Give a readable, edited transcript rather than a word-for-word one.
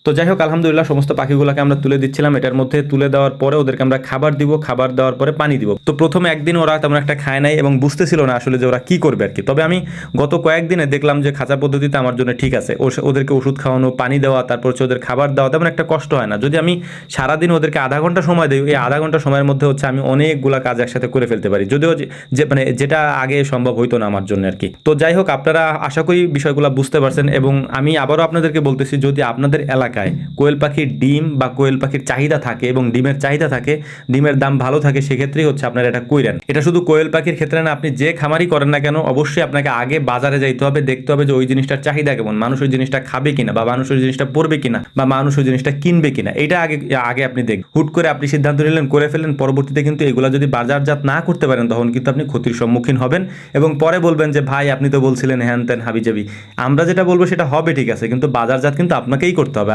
তো যাই হোক, আলহামদুলিল্লাহ সমস্ত পাখিগুলোকে আমরা তুলে দিচ্ছিলাম। এটার মধ্যে তুলে দেওয়ার পরে ওদেরকে আমরা খাবার দিব, খাবার দেওয়ার পরে পানি দিব। তো প্রথমে একদিন ওরা তেমন একটা খায় নাই এবং বুঝতেছিল না আসলে যে ওরা কি করবে আর কি। তবে আমি গত কয়েকদিনে দেখলাম যে খাঁচা পদ্ধতিতে আমার জন্য ঠিক আছে। ওদেরকে ওষুধ খাওয়ানো, পানি দেওয়া, তারপর হচ্ছে ওদের খাবার দেওয়া তেমন একটা কষ্ট হয় না। যদি আমি সারাদিন ওদেরকে আধা ঘন্টা সময় দিই, এই আধা ঘন্টা সময়ের মধ্যে হচ্ছে আমি অনেকগুলা কাজ একসাথে করে ফেলতে পারি, যদিও যে মানে যেটা আগে সম্ভব হইতো না আমার জন্য আর কি। তো যাই হোক, আপনারা আশা করি বিষয়গুলো বুঝতে পারছেন এবং আমি আবারও আপনাদেরকে বলতেছি, যদি আপনাদের এলাকায় কোয়েল পাখির ডিম বা কোয়েল পাখির চাহিদা থাকে এবং ডিমের চাহিদা থাকে, ডিমের দাম ভালো থাকে, সেক্ষেত্রেই হচ্ছে আপনারা এটা কইরেন। এটা শুধু কোয়েল পাখির ক্ষেত্রে না, আপনি যে খামারই করেন না কেন, অবশ্যই আপনাকে আগে বাজারে যাইতে হবে, দেখতে হবে যে ওই জিনিসটার চাহিদা কেমন, মানুষ ওই জিনিসটা খাবে কিনা, বা মানুষ ওই জিনিসটা পরবে কিনা, বা মানুষ ওই জিনিসটা কিনবে কিনা, এটা আগে আগে আপনি দেখবেন। হুট করে আপনি সিদ্ধান্ত নিলেন, করে ফেলেন, পরবর্তীতে কিন্তু এগুলা যদি বাজারজাত না করতে পারেন, তখন কিন্তু আপনি ক্ষতির সম্মুখীন হবেন এবং পরে বলবেন যে ভাই আপনি তো বলছিলেন হ্যান ত্যান হাবিজাবি। আমরা যেটা বলবো সেটা হবে ঠিক আছে, কিন্তু বাজারজাত কিন্তু আপনাকেই করতে হবে। আর